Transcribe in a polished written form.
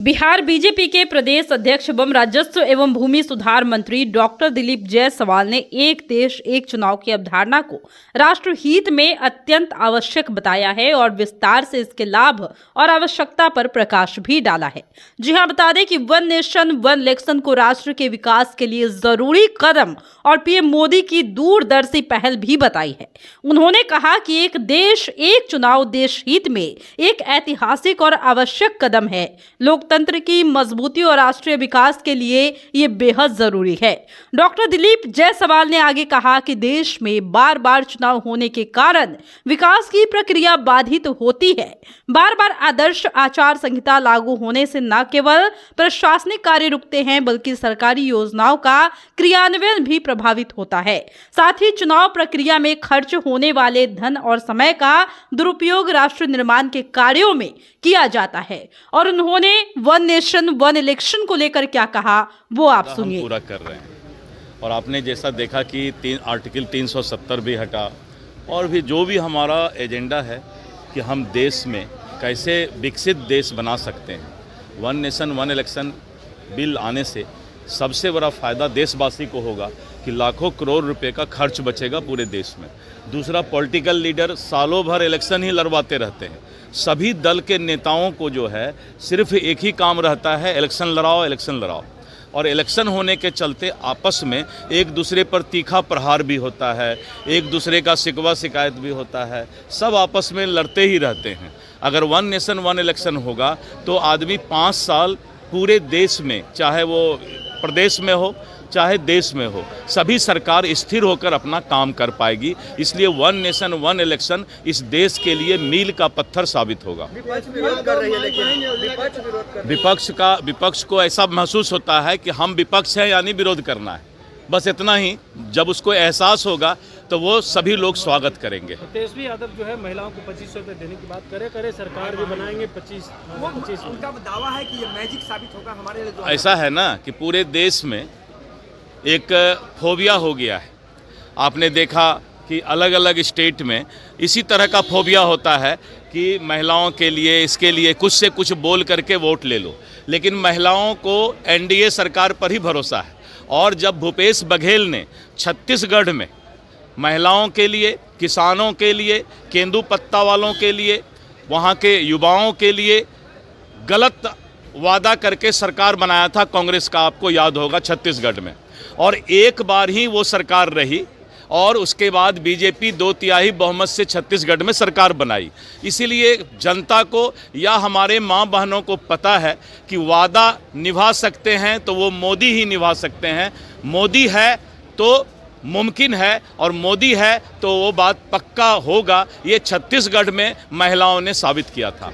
Bihar BJP के प्रदेश अध्यक्ष एवं राजस्व एवं भूमि सुधार मंत्री डॉक्टर दिलीप जायसवाल ने एक देश एक चुनाव की अवधारणा को राष्ट्र हित में अत्यंत आवश्यक बताया है और विस्तार से इसके लाभ और आवश्यकता पर प्रकाश भी डाला है। जी हां, बता दें कि वन नेशन वन इलेक्शन को राष्ट्र के विकास के लिए जरूरी कदम और पीएम मोदी की दूरदर्शी पहल भी बताई है। उन्होंने कहा कि एक देश एक चुनाव देश हित में एक ऐतिहासिक और आवश्यक कदम है। लोकतंत्र की मजबूती और राष्ट्रीय विकास के लिए ये बेहद जरूरी है। डॉक्टर दिलीप जायसवाल ने आगे कहा कि देश में बार बार चुनाव होने के कारण विकास की प्रक्रिया बाधित होती है। बार बार आदर्श आचार संहिता लागू होने से न केवल प्रशासनिक कार्य रुकते हैं बल्कि सरकारी योजनाओं का क्रियान्वयन भी प्रभावित होता है। साथ ही चुनाव प्रक्रिया में खर्च होने वाले धन और समय का दुरुपयोग राष्ट्र निर्माण के कार्यों में किया जाता है। और उन्होंने वन नेशन वन इलेक्शन को लेकर क्या कहा वो आप सुनिए। पूरा कर रहे हैं और आपने जैसा देखा कि आर्टिकल 370 भी हटा और भी जो भी हमारा एजेंडा है कि हम देश में कैसे विकसित देश बना सकते हैं। One nation one election bill आने से सबसे बड़ा फ़ायदा देशवासी को होगा कि लाखों करोड़ रुपए का खर्च बचेगा पूरे देश में। दूसरा, पॉलिटिकल लीडर सालों भर इलेक्शन ही लड़वाते रहते हैं। सभी दल के नेताओं को जो है सिर्फ एक ही काम रहता है, इलेक्शन लड़ाओ इलेक्शन लड़ाओ। और इलेक्शन होने के चलते आपस में एक दूसरे पर तीखा प्रहार भी होता है, एक दूसरे का शिकवा शिकायत भी होता है, सब आपस में लड़ते ही रहते हैं। अगर वन नेशन वन इलेक्शन होगा तो आदमी 5 साल पूरे देश में, चाहे वो प्रदेश में हो चाहे देश में हो, सभी सरकार स्थिर होकर अपना काम कर पाएगी। इसलिए वन नेशन वन इलेक्शन इस देश के लिए मील का पत्थर साबित होगा। विरोध कर रही है, लेकिन विपक्ष को ऐसा महसूस होता है कि हम विपक्ष हैं यानी विरोध करना है, बस इतना ही। जब उसको एहसास होगा तो वो सभी लोग स्वागत करेंगे। तेजस्वी यादव जो है महिलाओं को 2500 रुपये देने की बात करे सरकार भी बनाएंगे 25। उनका दावा है कि ये मैजिक साबित होगा हमारे लिए। ऐसा है ना कि पूरे देश में एक फोबिया हो गया है। आपने देखा कि अलग अलग स्टेट में इसी तरह का फोबिया होता है कि महिलाओं के लिए इसके लिए कुछ से कुछ बोल करके वोट ले लो, लेकिन महिलाओं को एनडीए सरकार पर ही भरोसा है। और जब भूपेश बघेल ने छत्तीसगढ़ में महिलाओं के लिए, किसानों के लिए, केंदू वालों के लिए, वहाँ के युवाओं के लिए गलत वादा करके सरकार बनाया था कांग्रेस का, आपको याद होगा, छत्तीसगढ़ में। और एक बार ही वो सरकार रही और उसके बाद बीजेपी 2/3 बहुमत से छत्तीसगढ़ में सरकार बनाई। इसीलिए जनता को या हमारे माँ बहनों को पता है कि वादा निभा सकते हैं तो वो मोदी ही निभा सकते हैं। मोदी है तो मुमकिन है और मोदी है तो वो बात पक्का होगा। ये छत्तीसगढ़ में महिलाओं ने साबित किया था।